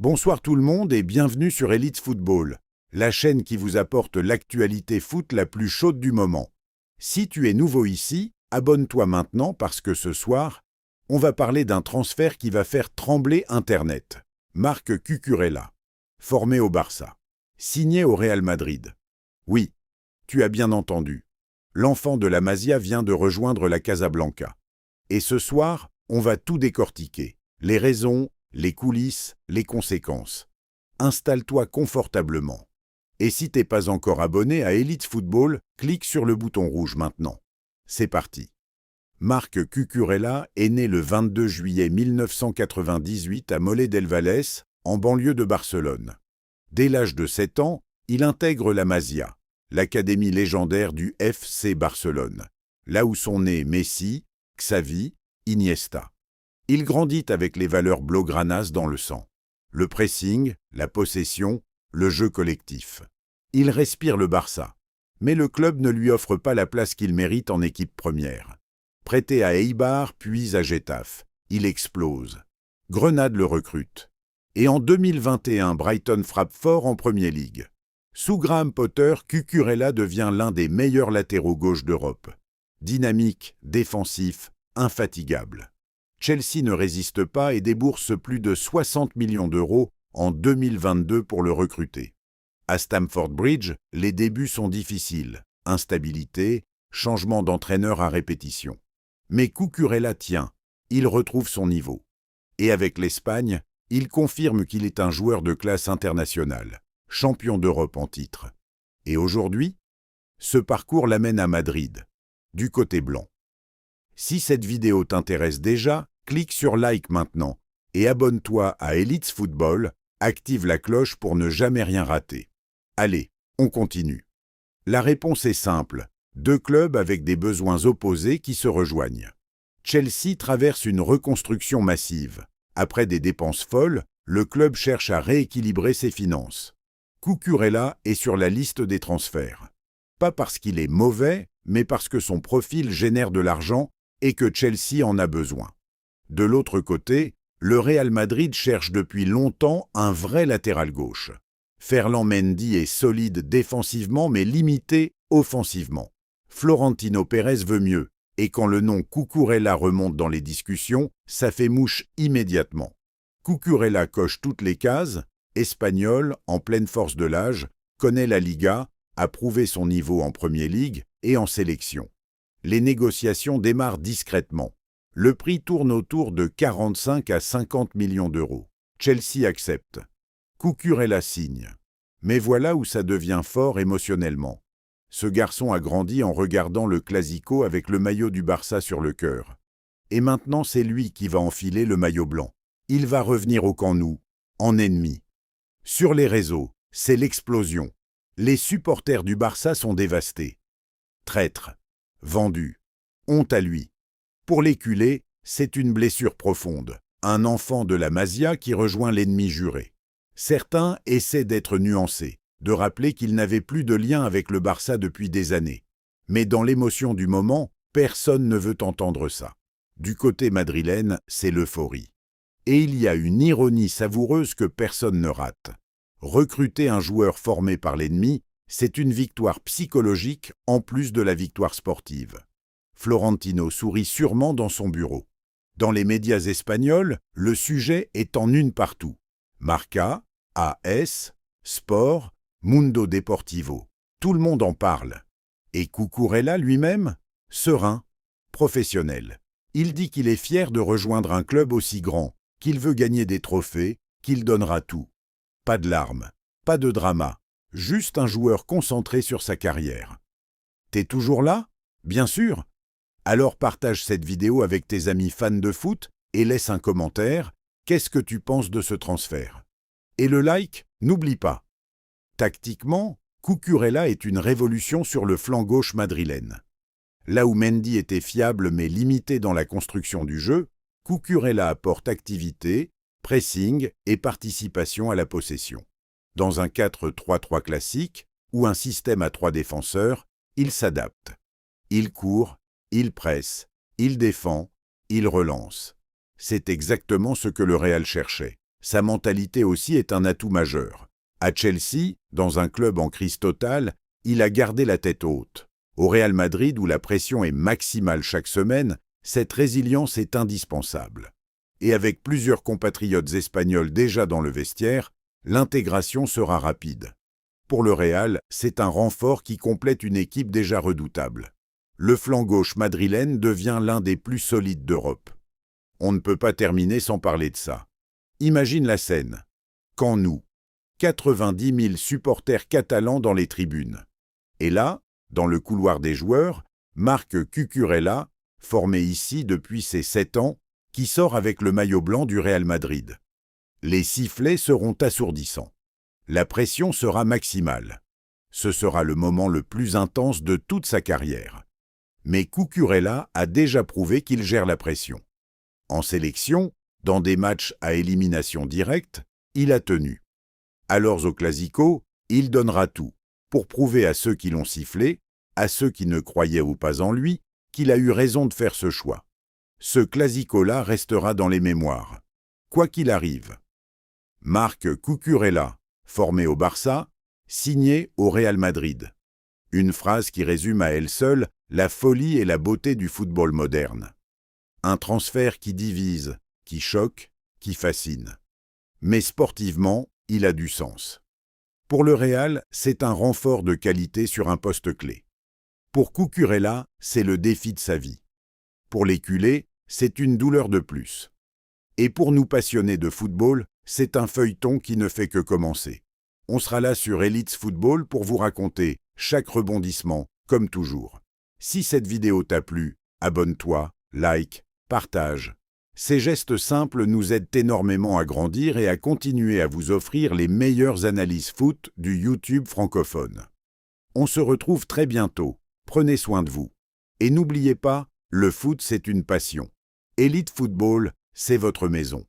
Bonsoir tout le monde et bienvenue sur Elite Football, la chaîne qui vous apporte l'actualité foot la plus chaude du moment. Si tu es nouveau ici, abonne-toi maintenant parce que ce soir, on va parler d'un transfert qui va faire trembler Internet. Marc Cucurella, formé au Barça, signé au Real Madrid. Oui, tu as bien entendu. L'enfant de la Masia vient de rejoindre la Casablanca. Et ce soir, on va tout décortiquer. Les raisons, les coulisses, les conséquences. Installe-toi confortablement. Et si t'es pas encore abonné à Elite Football, clique sur le bouton rouge maintenant. C'est parti. Marc Cucurella est né le 22 juillet 1998 à Mollet del Vallès, en banlieue de Barcelone. Dès l'âge de 7 ans, il intègre la Masia, l'académie légendaire du FC Barcelone, là où sont nés Messi, Xavi, Iniesta. Il grandit avec les valeurs blaugranas dans le sang. Le pressing, la possession, le jeu collectif. Il respire le Barça, mais le club ne lui offre pas la place qu'il mérite en équipe première. Prêté à Eibar puis à Getafe, il explose. Grenade le recrute. Et en 2021, Brighton frappe fort en Premier League. Sous Graham Potter, Cucurella devient l'un des meilleurs latéraux gauche d'Europe. Dynamique, défensif, infatigable. Chelsea ne résiste pas et débourse plus de 60 millions d'euros en 2022 pour le recruter. À Stamford Bridge, les débuts sont difficiles. Instabilité, changement d'entraîneur à répétition. Mais Cucurella tient, il retrouve son niveau. Et avec l'Espagne, il confirme qu'il est un joueur de classe internationale, champion d'Europe en titre. Et aujourd'hui, ce parcours l'amène à Madrid, du côté blanc. Si cette vidéo t'intéresse déjà, clique sur like maintenant et abonne-toi à Elite Football, active la cloche pour ne jamais rien rater. Allez, on continue. La réponse est simple, deux clubs avec des besoins opposés qui se rejoignent. Chelsea traverse une reconstruction massive. Après des dépenses folles, le club cherche à rééquilibrer ses finances. Cucurella est sur la liste des transferts. Pas parce qu'il est mauvais, mais parce que son profil génère de l'argent et que Chelsea en a besoin. De l'autre côté, le Real Madrid cherche depuis longtemps un vrai latéral gauche. Ferland Mendy est solide défensivement mais limité offensivement. Florentino Pérez veut mieux, et quand le nom Cucurella remonte dans les discussions, ça fait mouche immédiatement. Cucurella coche toutes les cases, espagnol, en pleine force de l'âge, connaît la Liga, a prouvé son niveau en Premier League et en sélection. Les négociations démarrent discrètement. Le prix tourne autour de 45 à 50 millions d'euros. Chelsea accepte. Cucurella signe. Mais voilà où ça devient fort émotionnellement. Ce garçon a grandi en regardant le Clasico avec le maillot du Barça sur le cœur. Et maintenant c'est lui qui va enfiler le maillot blanc. Il va revenir au camp nou, en ennemi. Sur les réseaux, c'est l'explosion. Les supporters du Barça sont dévastés. Traître. Vendu. Honte à lui. Pour les culés, c'est une blessure profonde. Un enfant de la Masia qui rejoint l'ennemi juré. Certains essaient d'être nuancés, de rappeler qu'il n'avait plus de lien avec le Barça depuis des années. Mais dans l'émotion du moment, personne ne veut entendre ça. Du côté madrilène, c'est l'euphorie. Et il y a une ironie savoureuse que personne ne rate. Recruter un joueur formé par l'ennemi, c'est une victoire psychologique en plus de la victoire sportive. Florentino sourit sûrement dans son bureau. Dans les médias espagnols, le sujet est en une partout. Marca, AS, Sport, Mundo Deportivo. Tout le monde en parle. Et Cucurella lui-même, serein, professionnel. Il dit qu'il est fier de rejoindre un club aussi grand, qu'il veut gagner des trophées, qu'il donnera tout. Pas de larmes, pas de drama, juste un joueur concentré sur sa carrière. T'es toujours là? Bien sûr. Alors partage cette vidéo avec tes amis fans de foot et laisse un commentaire. Qu'est-ce que tu penses de ce transfert? Et le like, n'oublie pas. Tactiquement, Cucurella est une révolution sur le flanc gauche madrilène. Là où Mendy était fiable mais limité dans la construction du jeu, Cucurella apporte activité, pressing et participation à la possession. Dans un 4-3-3 classique ou un système à 3 défenseurs, il s'adapte. Il court, il presse, il défend, il relance. C'est exactement ce que le Real cherchait. sa mentalité aussi est un atout majeur. À Chelsea, dans un club en crise totale, il a gardé la tête haute. Au Real Madrid, où la pression est maximale chaque semaine, cette résilience est indispensable. Et avec plusieurs compatriotes espagnols déjà dans le vestiaire, l'intégration sera rapide. Pour le Real, c'est un renfort qui complète une équipe déjà redoutable. Le flanc gauche madrilène devient l'un des plus solides d'Europe. On ne peut pas terminer sans parler de ça. Imagine la scène. Quand nous, 90 000 supporters catalans dans les tribunes. Et là, dans le couloir des joueurs, Marc Cucurella, formé ici depuis ses 7 ans, qui sort avec le maillot blanc du Real Madrid. Les sifflets seront assourdissants. La pression sera maximale. Ce sera le moment le plus intense de toute sa carrière. Mais Cucurella a déjà prouvé qu'il gère la pression. En sélection, dans des matchs à élimination directe, il a tenu. Alors au Clasico, il donnera tout, pour prouver à ceux qui l'ont sifflé, à ceux qui ne croyaient ou pas en lui, qu'il a eu raison de faire ce choix. Ce Clasico-là restera dans les mémoires, quoi qu'il arrive. Marc Cucurella, formé au Barça, signé au Real Madrid. Une phrase qui résume à elle seule la folie et la beauté du football moderne. Un transfert qui divise, qui choque, qui fascine. Mais sportivement, il a du sens. Pour le Real, c'est un renfort de qualité sur un poste clé. Pour Cucurella, c'est le défi de sa vie. Pour les culés, c'est une douleur de plus. Et pour nous passionnés de football, c'est un feuilleton qui ne fait que commencer. On sera là sur Elite Football pour vous raconter chaque rebondissement, comme toujours. Si cette vidéo t'a plu, abonne-toi, like, partage. Ces gestes simples nous aident énormément à grandir et à continuer à vous offrir les meilleures analyses foot du YouTube francophone. On se retrouve très bientôt. Prenez soin de vous. Et n'oubliez pas, le foot c'est une passion. Elite Football, c'est votre maison.